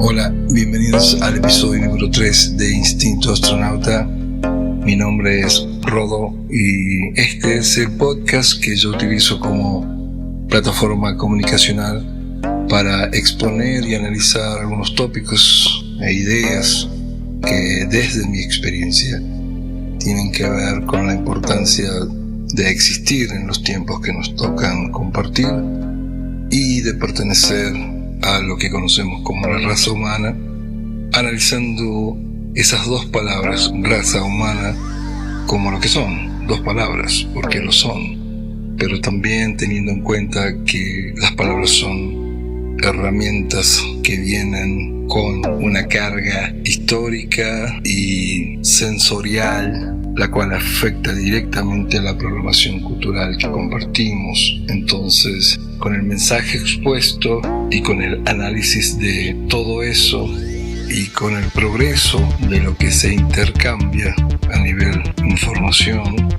Hola, bienvenidos al episodio número 3 de Instinto Astronauta. Mi nombre es Rodo y este es el podcast que yo utilizo como plataforma comunicacional para exponer y analizar algunos tópicos e ideas que desde mi experiencia tienen que ver con la importancia de existir en los tiempos que nos tocan compartir y de pertenecer a lo que conocemos como la raza humana, analizando esas dos palabras, raza humana, como lo que son, dos palabras, porque lo son, pero también teniendo en cuenta que las palabras son herramientas que vienen con una carga histórica y sensorial, la cual afecta directamente a la programación cultural que compartimos. Entonces, con el mensaje expuesto y con el análisis de todo eso y con el progreso de lo que se intercambia a nivel información,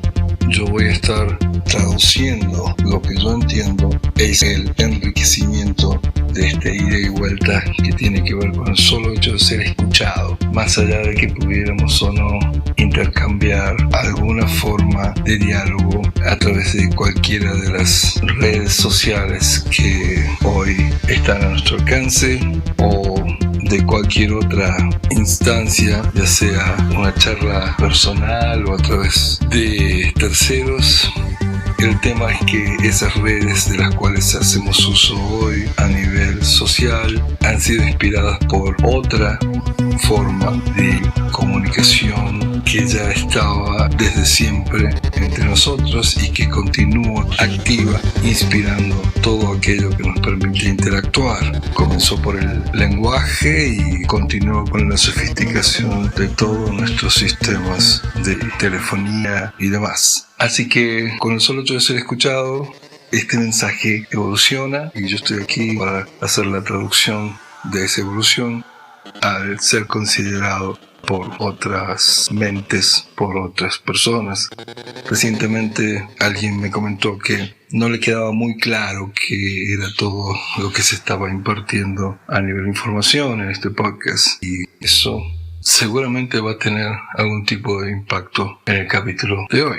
yo voy a estar traduciendo lo que yo entiendo es el enriquecimiento de este ida y vuelta que tiene que ver con el solo hecho de ser escuchado, más allá de que pudiéramos o no intercambiar alguna forma de diálogo a través de cualquiera de las redes sociales que hoy están a nuestro alcance o de cualquier otra instancia, ya sea una charla personal o a través de terceros. El tema es que esas redes de las cuales hacemos uso hoy a nivel social han sido inspiradas por otra forma de comunicación que ya estaba desde siempre entre nosotros y que continúa activa, inspirando todo aquello que nos permite interactuar. Comenzó por el lenguaje y continuó con la sofisticación de todos nuestros sistemas de telefonía y demás. Así que con el solo hecho de ser escuchado, este mensaje evoluciona y yo estoy aquí para hacer la traducción de esa evolución al ser considerado por otras mentes, por otras personas. Recientemente alguien me comentó que no le quedaba muy claro qué era todo lo que se estaba impartiendo a nivel de información en este podcast, y eso seguramente va a tener algún tipo de impacto en el capítulo de hoy.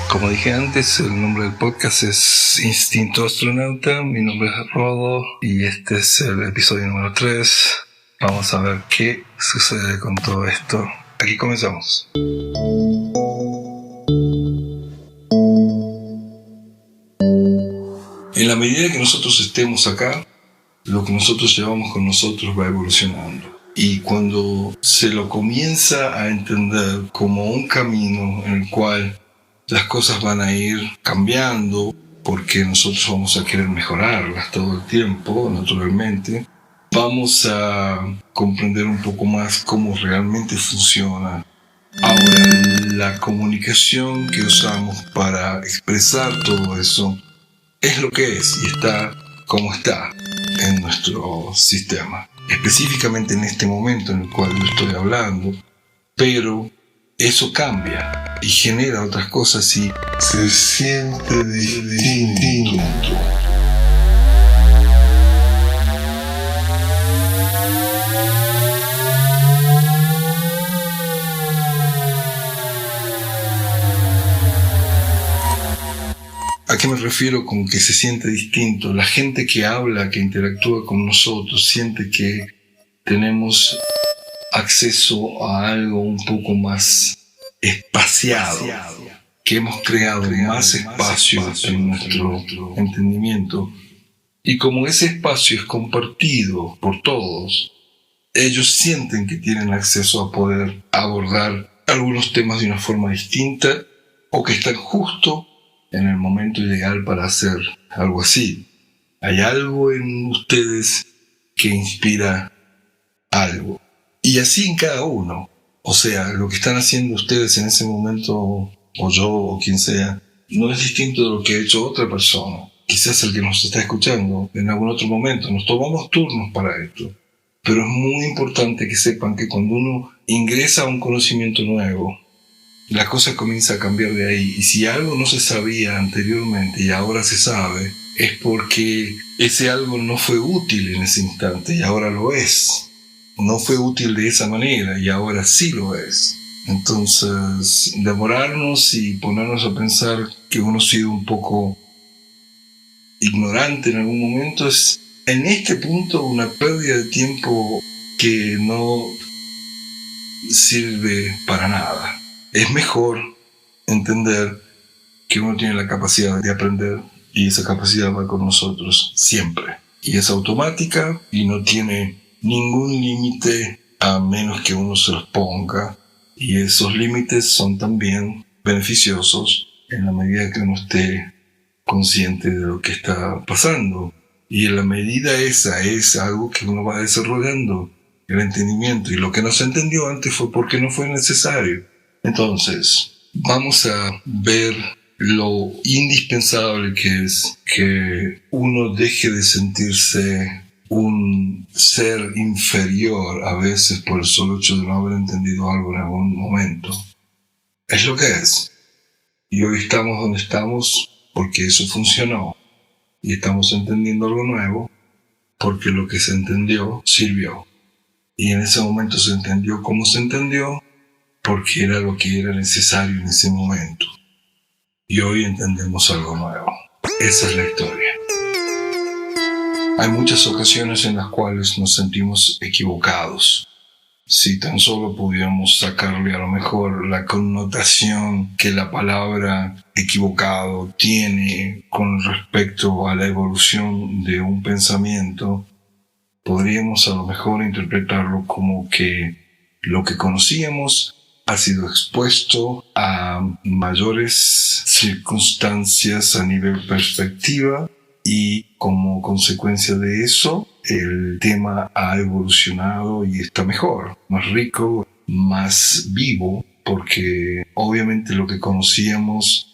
Como dije antes, el nombre del podcast es Instinto Astronauta, mi nombre es Rodo y este es el episodio número 3. Vamos a ver qué sucede con todo esto. Aquí comenzamos. En la medida que nosotros estemos acá, lo que nosotros llevamos con nosotros va evolucionando. Y cuando se lo comienza a entender como un camino en el cual las cosas van a ir cambiando, porque nosotros vamos a querer mejorarlas todo el tiempo, naturalmente, vamos a comprender un poco más cómo realmente funciona. Ahora, la comunicación que usamos para expresar todo eso es lo que es y está como está en nuestro sistema. Específicamente en este momento en el cual yo estoy hablando, pero eso cambia y genera otras cosas y se siente distinto. ¿A qué me refiero con que se siente distinto? La gente que habla, que interactúa con nosotros, siente que tenemos acceso a algo un poco más espaciado, que hemos creado más espacio en nuestro entendimiento. Y como ese espacio es compartido por todos, ellos sienten que tienen acceso a poder abordar algunos temas de una forma distinta o que están justo en el momento ideal para hacer algo así. Hay algo en ustedes que inspira algo. Y así en cada uno. O sea, lo que están haciendo ustedes en ese momento, o yo, o quien sea, no es distinto de lo que ha hecho otra persona. Quizás el que nos está escuchando en algún otro momento. Nos tomamos turnos para esto. Pero es muy importante que sepan que cuando uno ingresa a un conocimiento nuevo, la cosa comienza a cambiar de ahí. Y si algo no se sabía anteriormente y ahora se sabe, es porque ese algo no fue útil en ese instante y ahora lo es. No fue útil de esa manera y ahora sí lo es. Entonces, demorarnos y ponernos a pensar que uno ha sido un poco ignorante en algún momento es, en este punto, una pérdida de tiempo que no sirve para nada. Es mejor entender que uno tiene la capacidad de aprender y esa capacidad va con nosotros siempre. Y es automática y no tiene ningún límite a menos que uno se los ponga. Y esos límites son también beneficiosos en la medida que uno esté consciente de lo que está pasando. Y en la medida esa es algo que uno va desarrollando, el entendimiento. Y lo que no se entendió antes fue porque no fue necesario. Entonces, vamos a ver lo indispensable que es que uno deje de sentirse un ser inferior a veces por el solo hecho de no haber entendido algo en algún momento. Es lo que es. Y hoy estamos donde estamos porque eso funcionó. Y estamos entendiendo algo nuevo porque lo que se entendió sirvió. Y en ese momento se entendió como se entendió porque era lo que era necesario en ese momento. Y hoy entendemos algo nuevo. Esa es la historia. Hay muchas ocasiones en las cuales nos sentimos equivocados. Si tan solo pudiéramos sacarle a lo mejor la connotación que la palabra equivocado tiene con respecto a la evolución de un pensamiento, podríamos a lo mejor interpretarlo como que lo que conocíamos ha sido expuesto a mayores circunstancias a nivel perspectiva y como consecuencia de eso el tema ha evolucionado y está mejor, más rico, más vivo, porque obviamente lo que conocíamos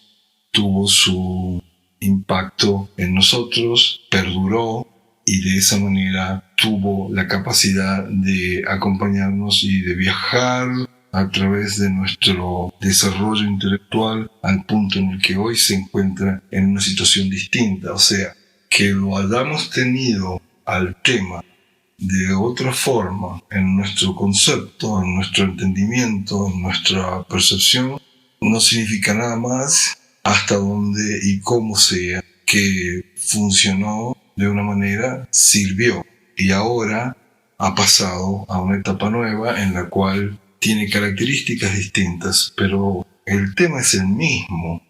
tuvo su impacto en nosotros, perduró y de esa manera tuvo la capacidad de acompañarnos y de viajar a través de nuestro desarrollo intelectual al punto en el que hoy se encuentra en una situación distinta. O sea, que lo hayamos tenido al tema de otra forma en nuestro concepto, en nuestro entendimiento, en nuestra percepción, no significa nada más hasta dónde y cómo sea que funcionó de una manera, sirvió y ahora ha pasado a una etapa nueva en la cual tiene características distintas, pero el tema es el mismo,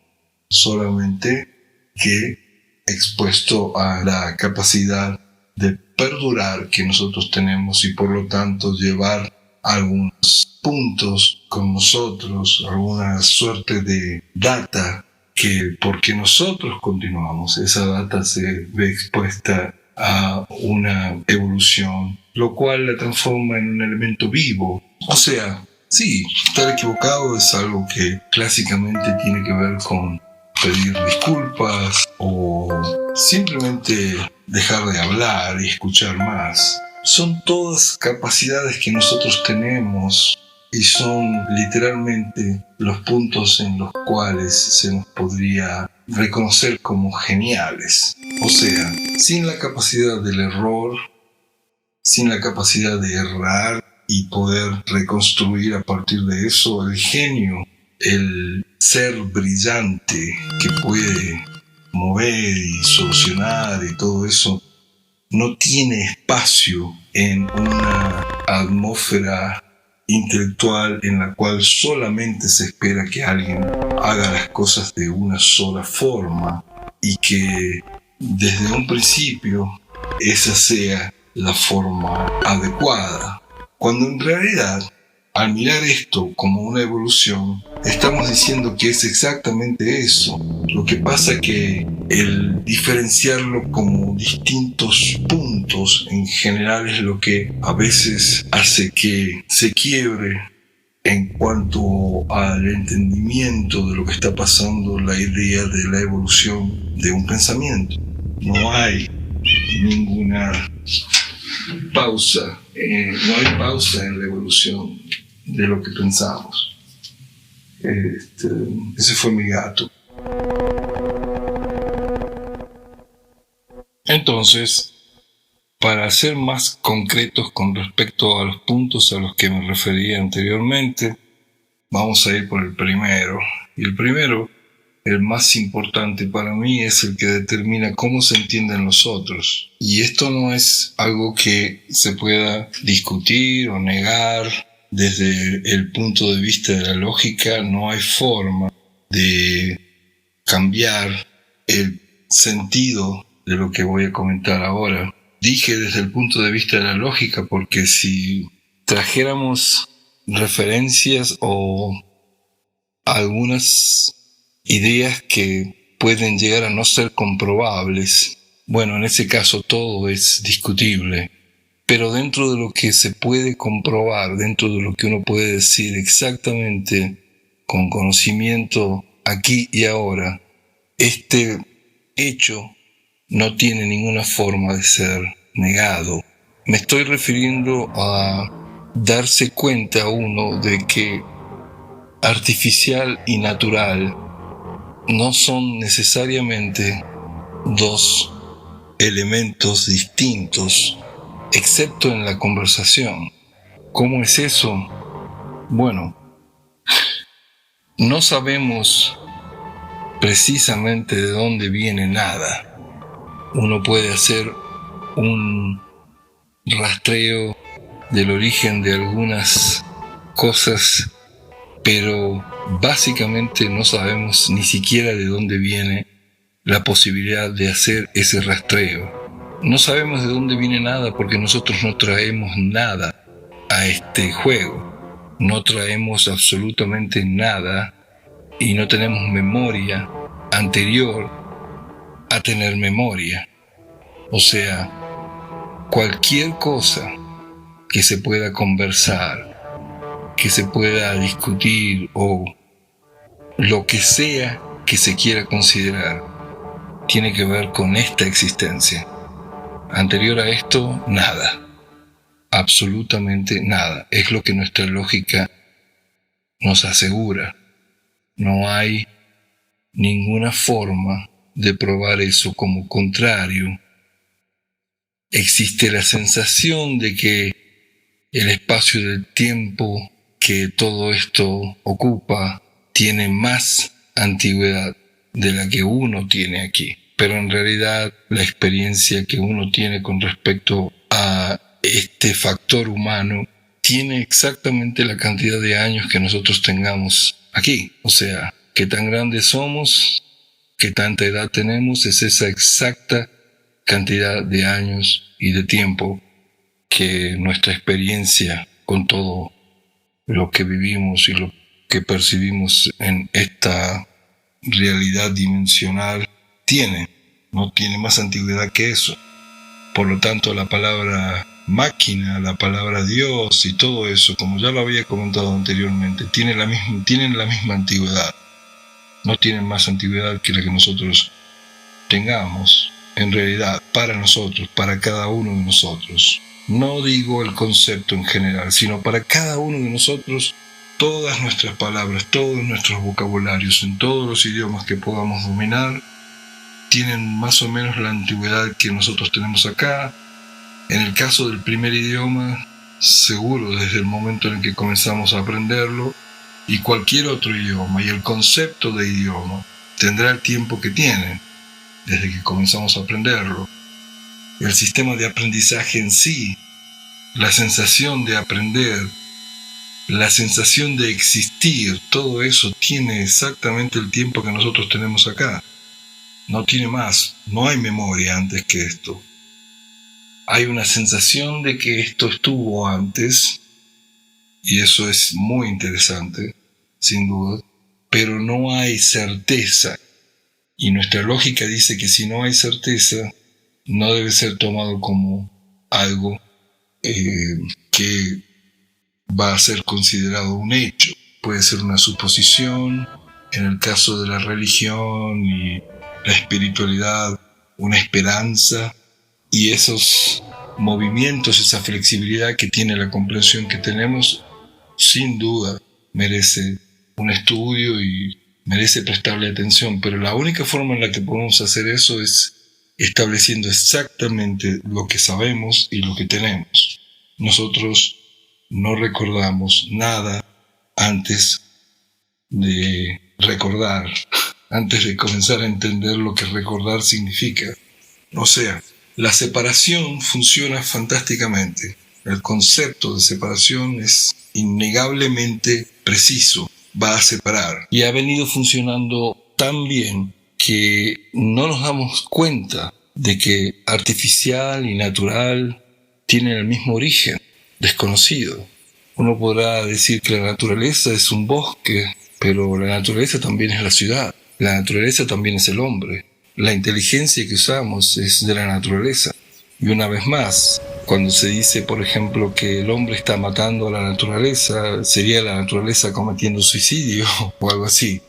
solamente que expuesto a la capacidad de perdurar que nosotros tenemos y por lo tanto llevar algunos puntos con nosotros, alguna suerte de data que porque nosotros continuamos, esa data se ve expuesta a una evolución, lo cual la transforma en un elemento vivo. O sea, sí, estar equivocado es algo que clásicamente tiene que ver con pedir disculpas o simplemente dejar de hablar y escuchar más. Son todas capacidades que nosotros tenemos y son literalmente los puntos en los cuales se nos podría reconocer como geniales. O sea, sin la capacidad del error, sin la capacidad de errar y poder reconstruir a partir de eso, el genio, el ser brillante que puede mover y solucionar y todo eso, no tiene espacio en una atmósfera intelectual en la cual solamente se espera que alguien haga las cosas de una sola forma y que desde un principio esa sea la forma adecuada. Cuando en realidad, al mirar esto como una evolución, estamos diciendo que es exactamente eso. Lo que pasa es que el diferenciarlo como distintos puntos en general es lo que a veces hace que se quiebre en cuanto al entendimiento de lo que está pasando, la idea de la evolución de un pensamiento. No hay ninguna pausa, no hay pausa en la evolución de lo que pensamos. Ese fue mi gato. Entonces, para ser más concretos con respecto a los puntos a los que me refería anteriormente, vamos a ir por el primero. Y el primero, el más importante para mí, es el que determina cómo se entienden los otros. Y esto no es algo que se pueda discutir o negar. Desde el punto de vista de la lógica, no hay forma de cambiar el sentido de lo que voy a comentar ahora. Dije desde el punto de vista de la lógica porque si trajéramos referencias o algunas ideas que pueden llegar a no ser comprobables, bueno, en ese caso todo es discutible, pero dentro de lo que se puede comprobar, dentro de lo que uno puede decir exactamente con conocimiento aquí y ahora, este hecho no tiene ninguna forma de ser negado. Me estoy refiriendo a darse cuenta uno de que artificial y natural no son necesariamente dos elementos distintos, excepto en la conversación. ¿Cómo es eso? Bueno, no sabemos precisamente de dónde viene nada. Uno puede hacer un rastreo del origen de algunas cosas, pero básicamente no sabemos ni siquiera de dónde viene la posibilidad de hacer ese rastreo. No sabemos de dónde viene nada porque nosotros no traemos nada a este juego. No traemos absolutamente nada y no tenemos memoria anterior a tener memoria. O sea, cualquier cosa que se pueda conversar, que se pueda discutir o lo que sea que se quiera considerar, tiene que ver con esta existencia. Anterior a esto, nada. Absolutamente nada. Es lo que nuestra lógica nos asegura. No hay ninguna forma de probar eso como contrario. Existe la sensación de que el espacio del tiempo que todo esto ocupa tiene más antigüedad de la que uno tiene aquí. Pero en realidad la experiencia que uno tiene con respecto a este factor humano tiene exactamente la cantidad de años que nosotros tengamos aquí. O sea, qué tan grandes somos, qué tanta edad tenemos, es esa exacta cantidad de años y de tiempo que nuestra experiencia con todo lo que vivimos y lo que percibimos en esta realidad dimensional tiene. No tiene más antigüedad que eso. Por lo tanto, la palabra máquina, la palabra Dios y todo eso, como ya lo había comentado anteriormente, tienen la misma antigüedad. No tienen más antigüedad que la que nosotros tengamos, en realidad, para nosotros, para cada uno de nosotros. No digo el concepto en general, sino para cada uno de nosotros, todas nuestras palabras, todos nuestros vocabularios, en todos los idiomas que podamos dominar, tienen más o menos la antigüedad que nosotros tenemos acá. En el caso del primer idioma, seguro desde el momento en que comenzamos a aprenderlo, y cualquier otro idioma, y el concepto de idioma, tendrá el tiempo que tiene, desde que comenzamos a aprenderlo. El sistema de aprendizaje en sí, la sensación de aprender, la sensación de existir, todo eso tiene exactamente el tiempo que nosotros tenemos acá. No tiene más, no hay memoria antes que esto. Hay una sensación de que esto estuvo antes, y eso es muy interesante, sin duda, pero no hay certeza. Y nuestra lógica dice que si no hay certeza, no debe ser tomado como algo que va a ser considerado un hecho. Puede ser una suposición, en el caso de la religión y la espiritualidad, una esperanza, y esos movimientos, esa flexibilidad que tiene la comprensión que tenemos, sin duda merece un estudio y merece prestarle atención, pero la única forma en la que podemos hacer eso es estableciendo exactamente lo que sabemos y lo que tenemos. Nosotros no recordamos nada antes de recordar, antes de comenzar a entender lo que recordar significa. O sea, la separación funciona fantásticamente. El concepto de separación es innegablemente preciso, va a separar. Y ha venido funcionando tan bien que no nos damos cuenta de que artificial y natural tienen el mismo origen, desconocido. Uno podrá decir que la naturaleza es un bosque, pero la naturaleza también es la ciudad. La naturaleza también es el hombre. La inteligencia que usamos es de la naturaleza. Y una vez más, cuando se dice, por ejemplo, que el hombre está matando a la naturaleza, sería la naturaleza cometiendo suicidio o algo así.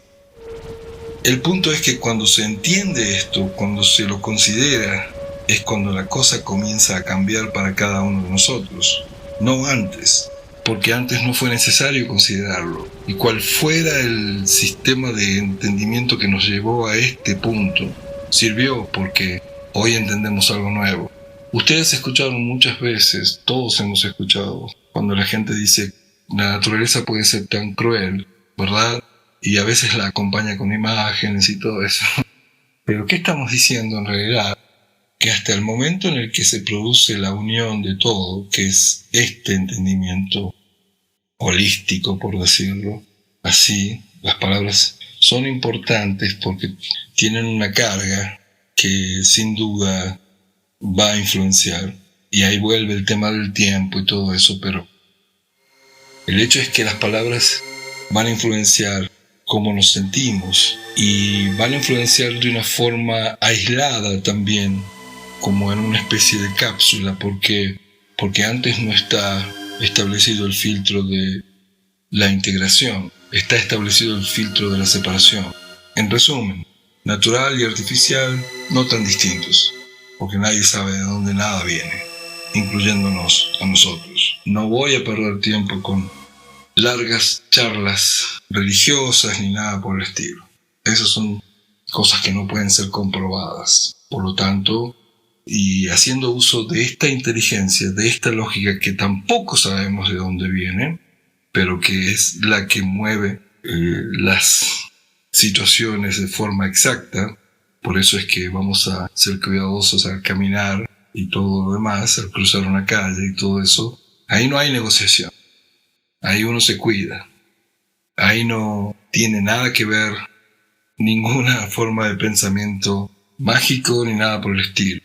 El punto es que cuando se entiende esto, cuando se lo considera, es cuando la cosa comienza a cambiar para cada uno de nosotros. No antes, porque antes no fue necesario considerarlo. Y cual fuera el sistema de entendimiento que nos llevó a este punto, sirvió porque hoy entendemos algo nuevo. Ustedes escucharon muchas veces, todos hemos escuchado, cuando la gente dice la naturaleza puede ser tan cruel, ¿verdad? Y a veces la acompaña con imágenes y todo eso. Pero ¿qué estamos diciendo en realidad? Que hasta el momento en el que se produce la unión de todo, que es este entendimiento holístico, por decirlo así, las palabras son importantes porque tienen una carga que sin duda va a influenciar. Y ahí vuelve el tema del tiempo y todo eso, pero el hecho es que las palabras van a influenciar cómo nos sentimos y van a influenciar de una forma aislada también, como en una especie de cápsula, porque antes no está establecido el filtro de la integración, está establecido el filtro de la separación. En resumen, natural y artificial no tan distintos, porque nadie sabe de dónde nada viene, incluyéndonos a nosotros. No voy a perder tiempo con largas charlas religiosas ni nada por el estilo. Esas son cosas que no pueden ser comprobadas. Por lo tanto, y haciendo uso de esta inteligencia, de esta lógica que tampoco sabemos de dónde viene, pero que es la que mueve las situaciones de forma exacta. Por eso es que vamos a ser cuidadosos al caminar y todo lo demás, al cruzar una calle y todo eso. Ahí no hay negociación. Ahí uno se cuida. Ahí no tiene nada que ver ninguna forma de pensamiento mágico ni nada por el estilo.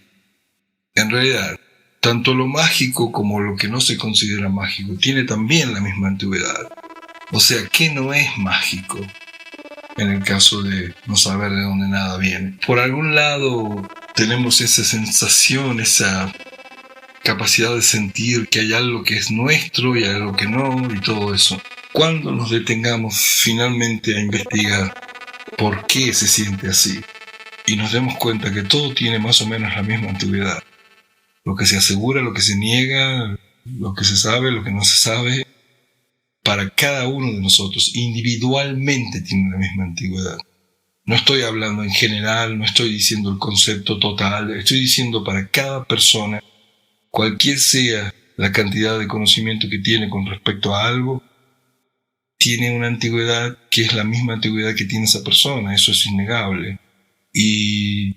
En realidad, tanto lo mágico como lo que no se considera mágico tiene también la misma antigüedad. O sea, ¿qué no es mágico? En el caso de no saber de dónde nada viene. Por algún lado tenemos esa sensación, esa capacidad de sentir que hay algo que es nuestro y algo que no y todo eso. Cuando nos detengamos finalmente a investigar por qué se siente así y nos demos cuenta que todo tiene más o menos la misma antigüedad. Lo que se asegura, lo que se niega, lo que se sabe, lo que no se sabe, para cada uno de nosotros individualmente tiene la misma antigüedad. No estoy hablando en general, no estoy diciendo el concepto total, estoy diciendo para cada persona, cualquier sea la cantidad de conocimiento que tiene con respecto a algo, tiene una antigüedad que es la misma antigüedad que tiene esa persona, eso es innegable. Y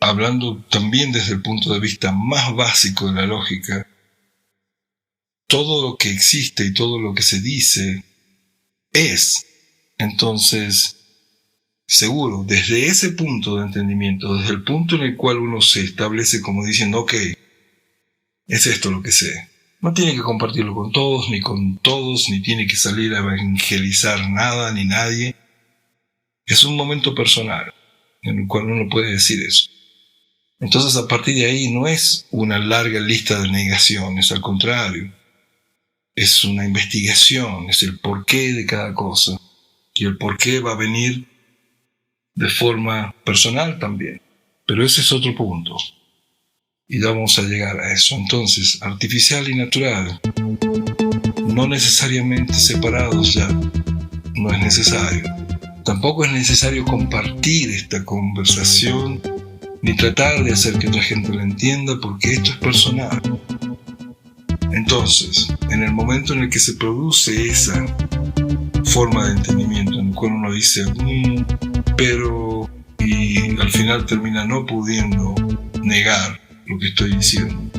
hablando también desde el punto de vista más básico de la lógica, todo lo que existe y todo lo que se dice es. Entonces, seguro, desde ese punto de entendimiento, desde el punto en el cual uno se establece como diciendo, ok, es esto lo que sé. No tiene que compartirlo con todos, ni tiene que salir a evangelizar nada, ni nadie. Es un momento personal en el cual uno puede decir eso. Entonces, a partir de ahí no es una larga lista de negaciones, al contrario. Es una investigación, es el porqué de cada cosa. Y el porqué va a venir de forma personal también. Pero ese es otro punto. Y vamos a llegar a eso. Entonces, artificial y natural, no necesariamente separados ya. No es necesario. Tampoco es necesario compartir esta conversación ni tratar de hacer que otra gente lo entienda, porque esto es personal. Entonces, en el momento en el que se produce esa forma de entendimiento, en el cual uno dice, pero, y al final termina no pudiendo negar lo que estoy diciendo.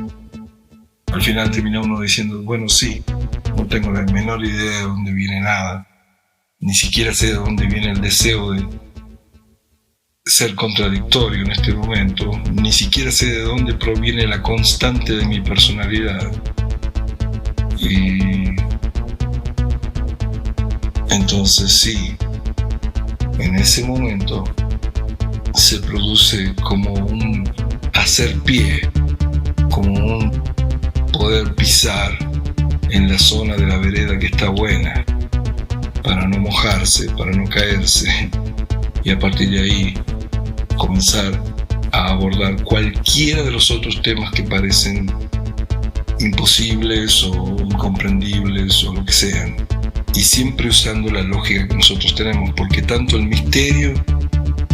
Al final termina uno diciendo, bueno, sí, no tengo la menor idea de dónde viene nada, ni siquiera sé de dónde viene el deseo de ser contradictorio en este momento, ni siquiera sé de dónde proviene la constante de mi personalidad. Y entonces sí, en ese momento se produce como un hacer pie, como un poder pisar en la zona de la vereda que está buena, para no mojarse, para no caerse, y a partir de ahí comenzar a abordar cualquiera de los otros temas que parecen imposibles o incomprendibles o lo que sean, y siempre usando la lógica que nosotros tenemos, porque tanto el misterio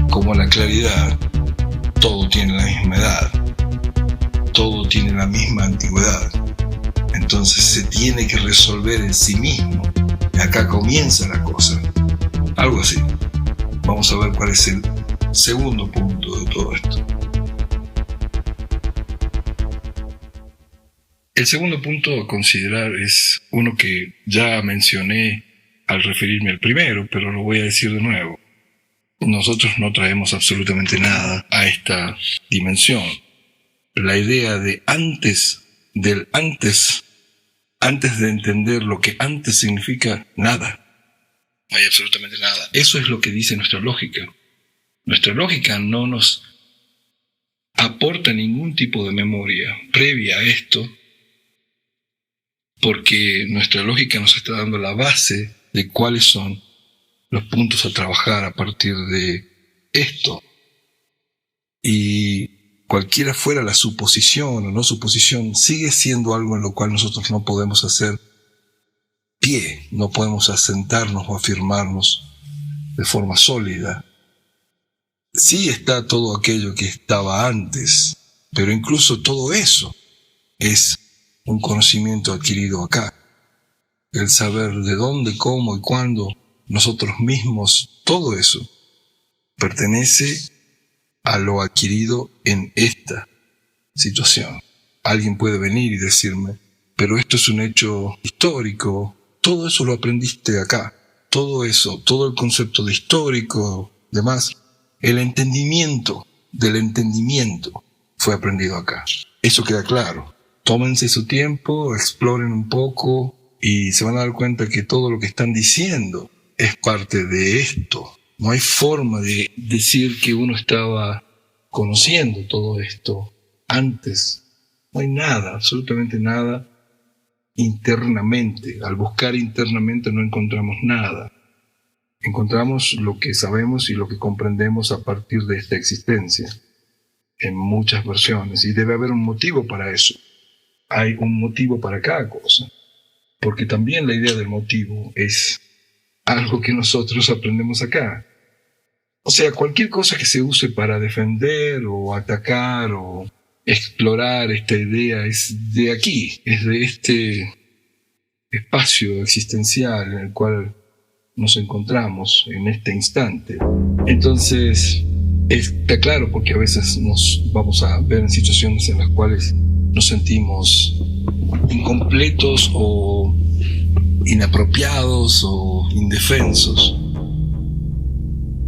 como la claridad, todo tiene la misma edad, todo tiene la misma antigüedad. Entonces se tiene que resolver en sí mismo, y acá comienza la cosa, algo así. Vamos a ver cuál es el segundo punto de todo esto. El segundo punto a considerar es uno que ya mencioné al referirme al primero, pero lo voy a decir de nuevo. Nosotros no traemos absolutamente nada a esta dimensión. La idea de antes de entender lo que antes significa nada. No hay absolutamente nada. Eso es lo que dice nuestra lógica. Nuestra lógica no nos aporta ningún tipo de memoria previa a esto, porque nuestra lógica nos está dando la base de cuáles son los puntos a trabajar a partir de esto. Y cualquiera fuera la suposición o no suposición, sigue siendo algo en lo cual nosotros no podemos hacer pie, no podemos asentarnos o afirmarnos de forma sólida. Sí está todo aquello que estaba antes, pero incluso todo eso es un conocimiento adquirido acá. El saber de dónde, cómo y cuándo, nosotros mismos, todo eso pertenece a lo adquirido en esta situación. Alguien puede venir y decirme, pero esto es un hecho histórico, todo eso lo aprendiste acá, todo eso, todo el concepto de histórico, demás, el entendimiento del entendimiento fue aprendido acá. Eso queda claro. Tómense su tiempo, exploren un poco y se van a dar cuenta que todo lo que están diciendo es parte de esto. No hay forma de decir que uno estaba conociendo todo esto antes. No hay nada, absolutamente nada internamente. Al buscar internamente no encontramos nada. Encontramos lo que sabemos y lo que comprendemos a partir de esta existencia, en muchas versiones, y debe haber un motivo para eso. Hay un motivo para cada cosa, porque también la idea del motivo es algo que nosotros aprendemos acá. O sea, cualquier cosa que se use para defender o atacar o explorar esta idea es de aquí, es de este espacio existencial en el cual nos encontramos en este instante. Entonces, está claro, porque a veces nos vamos a ver en situaciones en las cuales nos sentimos incompletos o inapropiados o indefensos,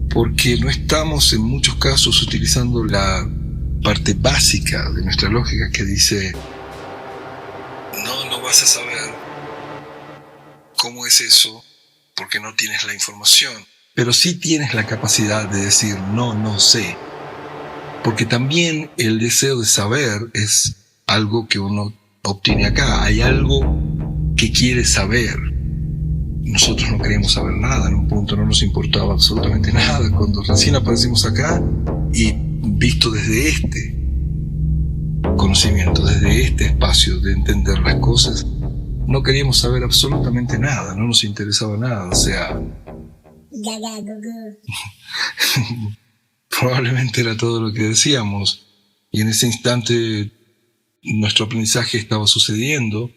porque no estamos en muchos casos utilizando la parte básica de nuestra lógica que dice, no vas a saber cómo es eso porque no tienes la información, pero sí tienes la capacidad de decir no sé, porque también el deseo de saber es algo que uno obtiene acá. Hay algo que quiere saber. Nosotros no queríamos saber nada, en un punto no nos importaba absolutamente nada. Cuando recién aparecimos acá y visto desde este conocimiento, desde este espacio de entender las cosas, no queríamos saber absolutamente nada, no nos interesaba nada. O sea, probablemente era todo lo que decíamos, y en ese instante nuestro aprendizaje estaba sucediendo.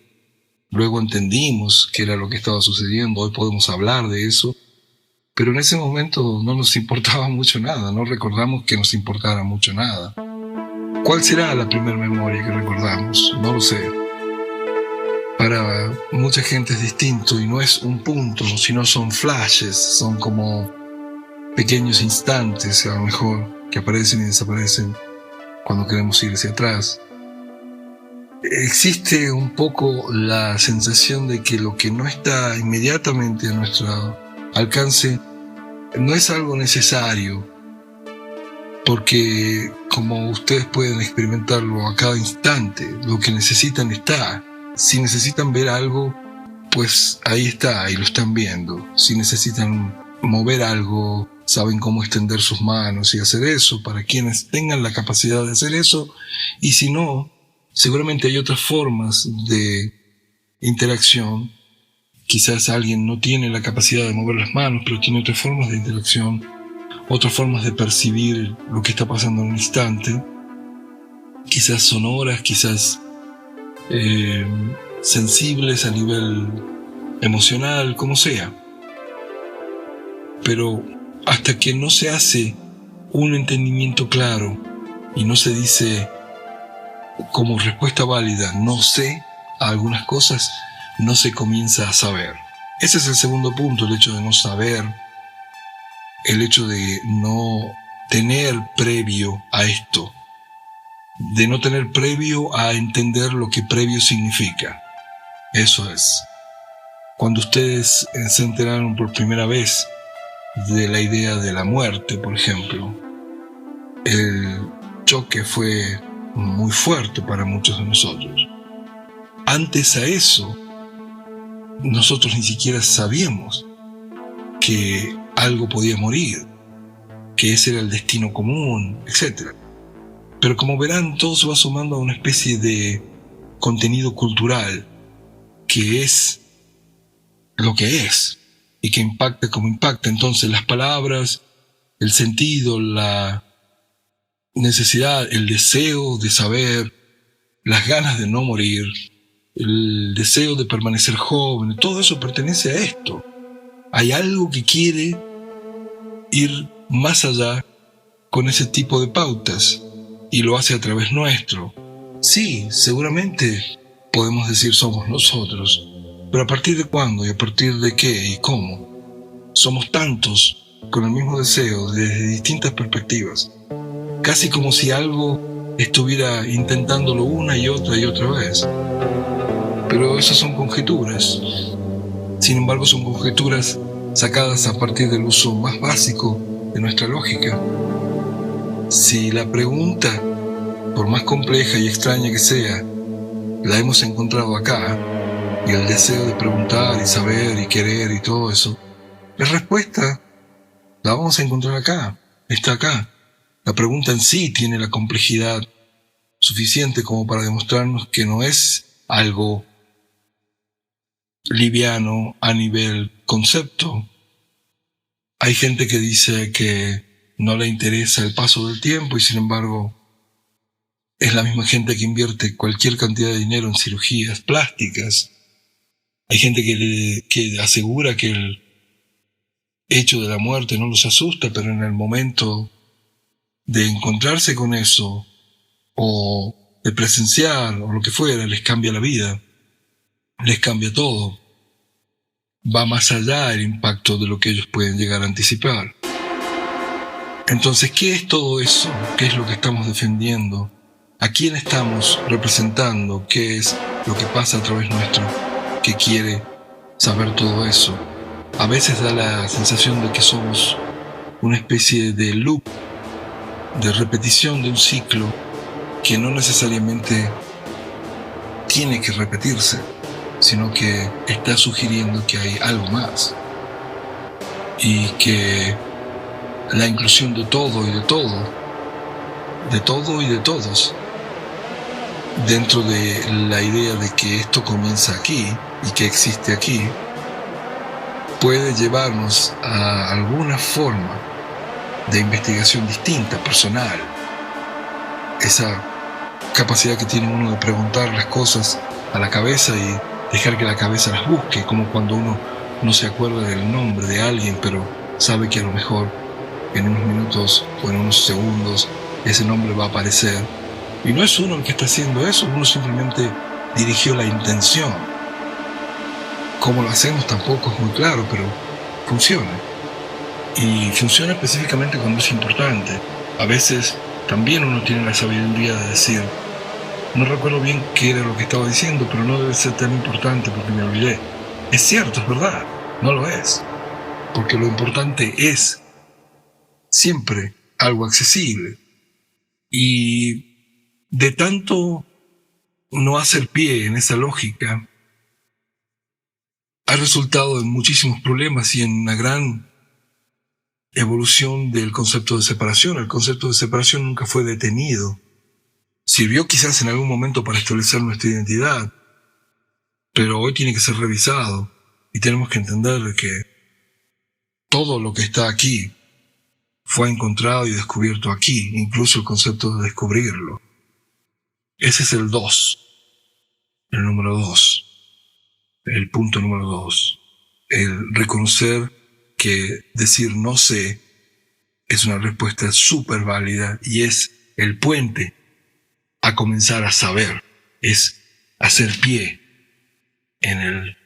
Luego entendimos qué era lo que estaba sucediendo, hoy podemos hablar de eso, pero en ese momento no nos importaba mucho nada, no recordamos que nos importara mucho nada. ¿Cuál será la primera memoria que recordamos? No lo sé. Para mucha gente es distinto y no es un punto, sino son flashes, son como pequeños instantes, a lo mejor, que aparecen y desaparecen cuando queremos ir hacia atrás. Existe un poco la sensación de que lo que no está inmediatamente a nuestro alcance no es algo necesario, porque como ustedes pueden experimentarlo a cada instante, lo que necesitan está. Si necesitan ver algo, pues ahí está, y lo están viendo. Si necesitan mover algo, saben cómo extender sus manos y hacer eso para quienes tengan la capacidad de hacer eso, y si no, seguramente hay otras formas de interacción. Quizás alguien no tiene la capacidad de mover las manos, pero tiene otras formas de interacción, otras formas de percibir lo que está pasando en un instante, quizás sonoras, quizás sensibles a nivel emocional, como sea. Pero hasta que no se hace un entendimiento claro y no se dice como respuesta válida, no sé, a algunas cosas, no se comienza a saber. Ese es el segundo punto, el hecho de no saber, el hecho de no tener previo a esto, de no tener previo a entender lo que previo significa. Eso es. Cuando ustedes se enteraron por primera vez de la idea de la muerte, por ejemplo, el choque fue muy fuerte para muchos de nosotros. Antes a eso, nosotros ni siquiera sabíamos que algo podía morir, que ese era el destino común, etc. Pero como verán, todo se va sumando a una especie de contenido cultural que es lo que es y que impacta como impacta. Entonces las palabras, el sentido, la necesidad, el deseo de saber, las ganas de no morir, el deseo de permanecer joven, todo eso pertenece a esto. Hay algo que quiere ir más allá con ese tipo de pautas y lo hace a través nuestro. Sí, seguramente podemos decir somos nosotros, pero ¿a partir de cuándo y a partir de qué y cómo? Somos tantos con el mismo deseo desde distintas perspectivas, casi como si algo estuviera intentándolo una y otra vez. Pero esas son conjeturas. Sin embargo, son conjeturas sacadas a partir del uso más básico de nuestra lógica. Si la pregunta, por más compleja y extraña que sea, la hemos encontrado acá, y el deseo de preguntar y saber y querer y todo eso, la respuesta la vamos a encontrar acá, está acá. La pregunta en sí tiene la complejidad suficiente como para demostrarnos que no es algo liviano a nivel concepto. Hay gente que dice que no le interesa el paso del tiempo y sin embargo es la misma gente que invierte cualquier cantidad de dinero en cirugías plásticas. Hay gente que asegura que el hecho de la muerte no los asusta, pero en el momento de encontrarse con eso o de presenciar o lo que fuera, les cambia la vida, les cambia todo. Va más allá el impacto de lo que ellos pueden llegar a anticipar. Entonces, ¿qué es todo eso? ¿Qué es lo que estamos defendiendo? ¿A quién estamos representando? ¿Qué es lo que pasa a través nuestro que quiere saber todo eso? A veces da la sensación de que somos una especie de loop, de repetición de un ciclo que no necesariamente tiene que repetirse, sino que está sugiriendo que hay algo más y que la inclusión de todo y de todo, de todo y de todos, dentro de la idea de que esto comienza aquí y que existe aquí, puede llevarnos a alguna forma de investigación distinta, personal. Esa capacidad que tiene uno de preguntar las cosas a la cabeza y dejar que la cabeza las busque, como cuando uno no se acuerda del nombre de alguien, pero sabe que a lo mejor en unos minutos o en unos segundos ese nombre va a aparecer. Y no es uno el que está haciendo eso, uno simplemente dirigió la intención. Cómo lo hacemos tampoco es muy claro, pero funciona. Y funciona específicamente cuando es importante. A veces también uno tiene la sabiduría de decir, no recuerdo bien qué era lo que estaba diciendo, pero no debe ser tan importante porque me olvidé. Es cierto, es verdad, no lo es. Porque lo importante es siempre algo accesible. Y de tanto no hacer pie en esa lógica, ha resultado en muchísimos problemas y en una gran evolución del concepto de separación. El concepto de separación nunca fue detenido. Sirvió quizás en algún momento para establecer nuestra identidad, pero hoy tiene que ser revisado y tenemos que entender que todo lo que está aquí fue encontrado y descubierto aquí, incluso el concepto de descubrirlo. Ese es el 2, el número 2, el punto número 2. El reconocer que decir no sé es una respuesta súper válida y es el puente a comenzar a saber, es hacer pie en el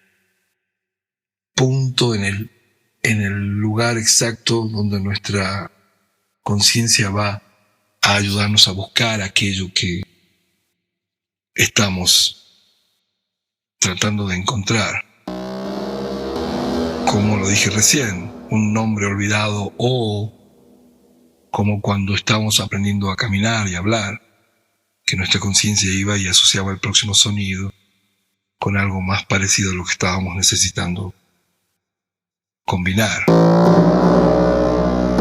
punto, en el lugar exacto donde nuestra conciencia va a ayudarnos a buscar aquello que estamos tratando de encontrar. Como lo dije recién, un nombre olvidado o como cuando estamos aprendiendo a caminar y hablar, que nuestra conciencia iba y asociaba el próximo sonido con algo más parecido a lo que estábamos necesitando combinar.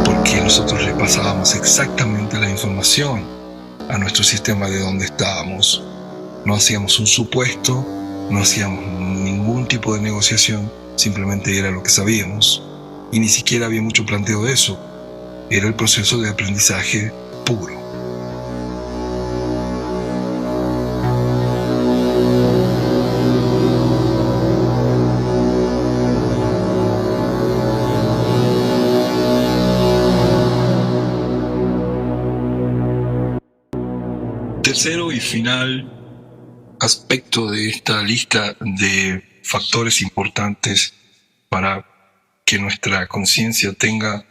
Porque nosotros le pasábamos exactamente la información a nuestro sistema de dónde estábamos. No hacíamos un supuesto, no hacíamos ningún tipo de negociación, simplemente era lo que sabíamos. Y ni siquiera había mucho planteo de eso. Era el proceso de aprendizaje puro. Tercero y final aspecto de esta lista de factores importantes para que nuestra conciencia tenga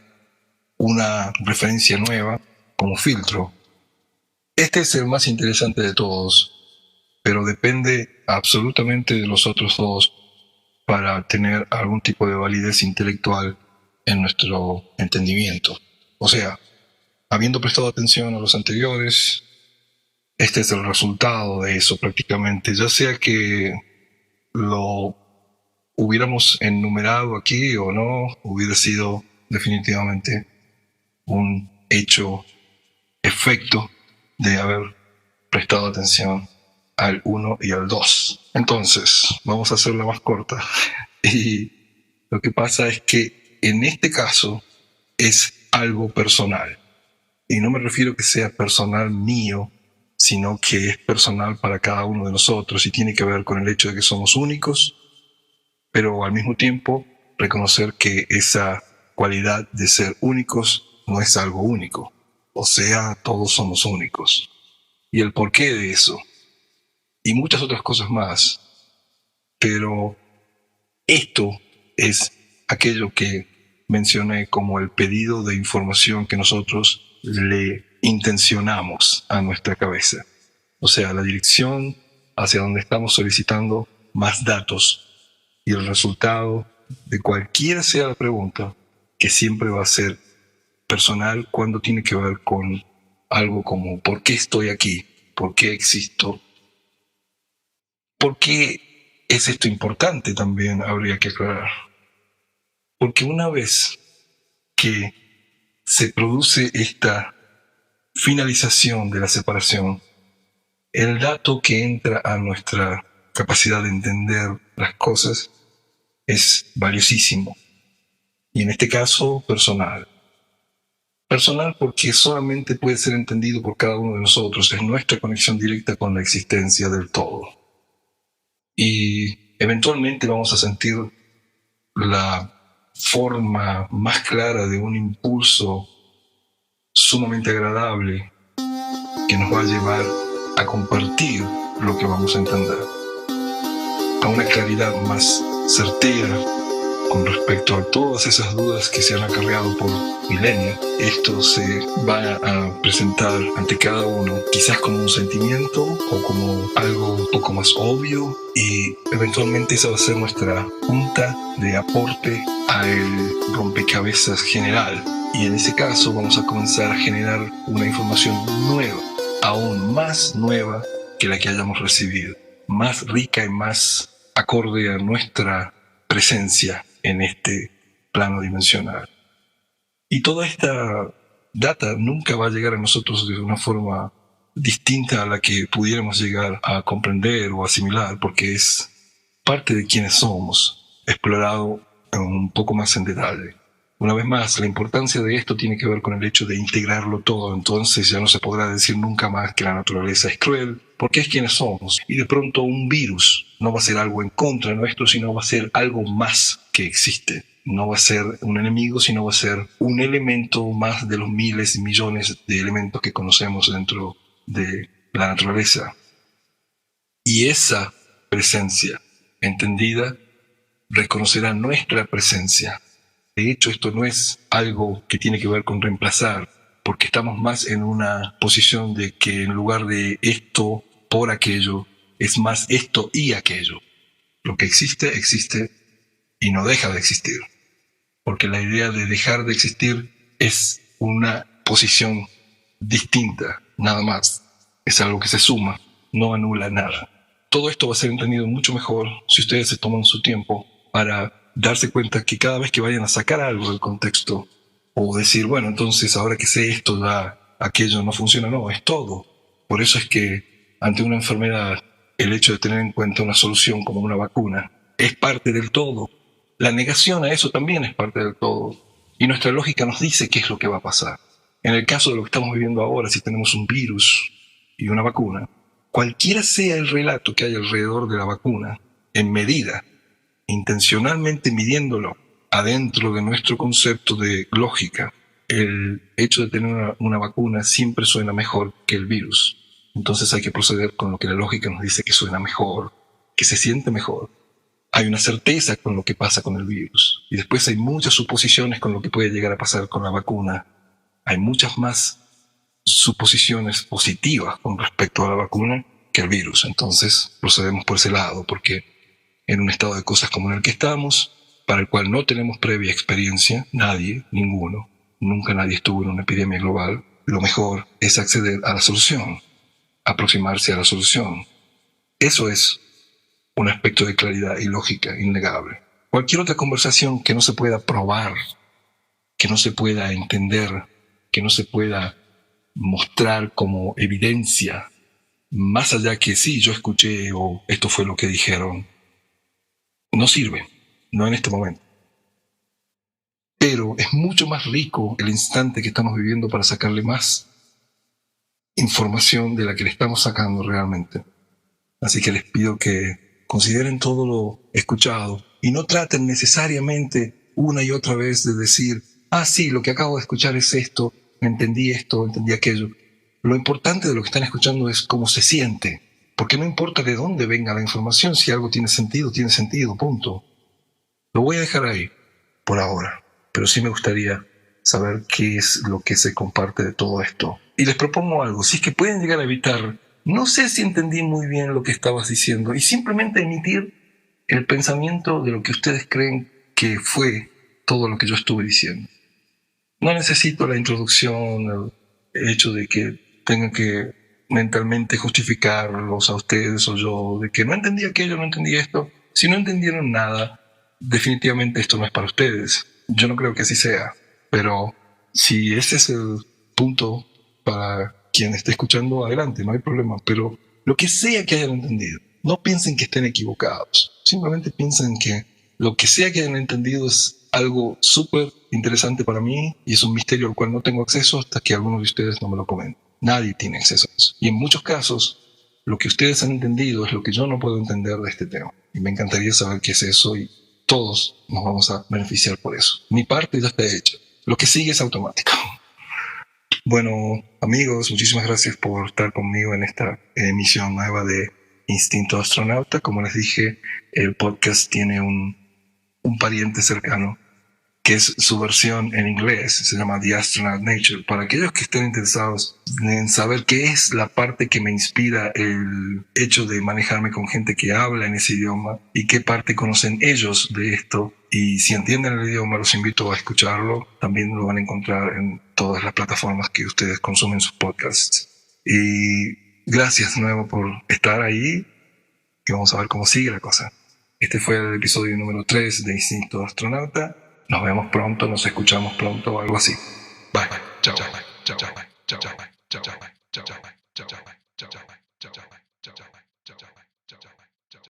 una referencia nueva como filtro. Este es el más interesante de todos, pero depende absolutamente de los otros dos para tener algún tipo de validez intelectual en nuestro entendimiento. O sea, habiendo prestado atención a los anteriores, este es el resultado de eso prácticamente, ya sea que lo hubiéramos enumerado aquí o no, hubiera sido definitivamente un hecho, efecto de haber prestado atención al 1 y al 2. Entonces, vamos a hacerla más corta. Y lo que pasa es que en este caso es algo personal. Y no me refiero que sea personal mío, sino que es personal para cada uno de nosotros y tiene que ver con el hecho de que somos únicos, pero al mismo tiempo reconocer que esa cualidad de ser únicos no es algo único. O sea, todos somos únicos. Y el porqué de eso. Y muchas otras cosas más. Pero esto es aquello que mencioné como el pedido de información que nosotros le intencionamos a nuestra cabeza. O sea, la dirección hacia donde estamos solicitando más datos. Y el resultado de cualquiera sea la pregunta, que siempre va a ser personal cuando tiene que ver con algo como ¿por qué estoy aquí? ¿Por qué existo? ¿Por qué es esto importante? También habría que aclarar. Porque una vez que se produce esta finalización de la separación, el dato que entra a nuestra capacidad de entender las cosas es valiosísimo. Y en este caso, personal. Personal porque solamente puede ser entendido por cada uno de nosotros. Es nuestra conexión directa con la existencia del todo. Y eventualmente vamos a sentir la forma más clara de un impulso sumamente agradable que nos va a llevar a compartir lo que vamos a entender, a una claridad más certera con respecto a todas esas dudas que se han acarreado por milenios. Esto se va a presentar ante cada uno quizás como un sentimiento o como algo un poco más obvio, y eventualmente esa va a ser nuestra punta de aporte al rompecabezas general, y en ese caso vamos a comenzar a generar una información nueva, aún más nueva que la que hayamos recibido, más rica y más acorde a nuestra presencia en este plano dimensional. Y toda esta data nunca va a llegar a nosotros de una forma distinta a la que pudiéramos llegar a comprender o asimilar, porque es parte de quienes somos, explorado un poco más en detalle. Una vez más, la importancia de esto tiene que ver con el hecho de integrarlo todo. Entonces ya no se podrá decir nunca más que la naturaleza es cruel, porque es quienes somos. Y de pronto un virus no va a ser algo en contra nuestro, sino va a ser algo más que existe. No va a ser un enemigo, sino va a ser un elemento más de los miles y millones de elementos que conocemos dentro de la naturaleza. Y esa presencia entendida reconocerá nuestra presencia. De hecho, esto no es algo que tiene que ver con reemplazar, porque estamos más en una posición de que en lugar de esto por aquello, es más esto y aquello. Lo que existe, existe y no deja de existir. Porque la idea de dejar de existir es una posición distinta, nada más. Es algo que se suma, no anula nada. Todo esto va a ser entendido mucho mejor si ustedes se toman su tiempo para darse cuenta que cada vez que vayan a sacar algo del contexto o decir, bueno, entonces ahora que sé esto ya aquello no funciona, no, es todo. Por eso es que ante una enfermedad el hecho de tener en cuenta una solución como una vacuna es parte del todo. La negación a eso también es parte del todo. Y nuestra lógica nos dice qué es lo que va a pasar. En el caso de lo que estamos viviendo ahora, si tenemos un virus y una vacuna, cualquiera sea el relato que hay alrededor de la vacuna, en medida, intencionalmente midiéndolo adentro de nuestro concepto de lógica, el hecho de tener una vacuna siempre suena mejor que el virus. Entonces hay que proceder con lo que la lógica nos dice que suena mejor, que se siente mejor. Hay una certeza con lo que pasa con el virus. Y después hay muchas suposiciones con lo que puede llegar a pasar con la vacuna. Hay muchas más suposiciones positivas con respecto a la vacuna que al virus. Entonces procedemos por ese lado, porque en un estado de cosas como en el que estamos, para el cual no tenemos previa experiencia, nadie, ninguno, nunca nadie estuvo en una epidemia global, lo mejor es acceder a la solución, aproximarse a la solución. Eso es un aspecto de claridad y lógica innegable. Cualquier otra conversación que no se pueda probar, que no se pueda entender, que no se pueda mostrar como evidencia, más allá que sí, yo escuché o esto fue lo que dijeron, no sirve, no en este momento. Pero es mucho más rico el instante que estamos viviendo para sacarle más información de la que le estamos sacando realmente. Así que les pido que consideren todo lo escuchado y no traten necesariamente una y otra vez de decir, sí, lo que acabo de escuchar es esto, entendí aquello. Lo importante de lo que están escuchando es cómo se siente, porque no importa de dónde venga la información, si algo tiene sentido, punto. Lo voy a dejar ahí, por ahora, pero sí me gustaría saber qué es lo que se comparte de todo esto. Y les propongo algo, si es que pueden llegar a evitar, no sé si entendí muy bien lo que estabas diciendo, y simplemente emitir el pensamiento de lo que ustedes creen que fue todo lo que yo estuve diciendo. No necesito la introducción, el hecho de que tengan que mentalmente justificarlos a ustedes o yo, de que no entendí aquello, no entendí esto. Si no entendieron nada, definitivamente esto no es para ustedes. Yo no creo que así sea, pero si ese es el punto para quien esté escuchando, adelante, no hay problema. Pero lo que sea que hayan entendido, no piensen que estén equivocados. Simplemente piensen que lo que sea que hayan entendido es algo súper interesante para mí y es un misterio al cual no tengo acceso hasta que algunos de ustedes no me lo comenten. Nadie tiene acceso a eso. Y en muchos casos, lo que ustedes han entendido es lo que yo no puedo entender de este tema. Y me encantaría saber qué es eso y todos nos vamos a beneficiar por eso. Mi parte ya está hecha. Lo que sigue es automático. Bueno, amigos, muchísimas gracias por estar conmigo en esta emisión nueva de Instinto Astronauta. Como les dije, el podcast tiene un pariente cercano que es su versión en inglés, se llama The Astronaut Nature. Para aquellos que estén interesados en saber qué es la parte que me inspira el hecho de manejarme con gente que habla en ese idioma y qué parte conocen ellos de esto, y si entienden el idioma, los invito a escucharlo. También lo van a encontrar en todas las plataformas que ustedes consumen sus podcasts. Y gracias de nuevo por estar ahí y vamos a ver cómo sigue la cosa. Este fue el episodio número 3 de Instinto Astronauta. Nos vemos pronto, nos escuchamos pronto o algo así. Bye. Chao. Chao. Chao. Chao. Chao. Chao. Chao. Chao. Chao. Chao. Chao. Chao. Chao. Chao.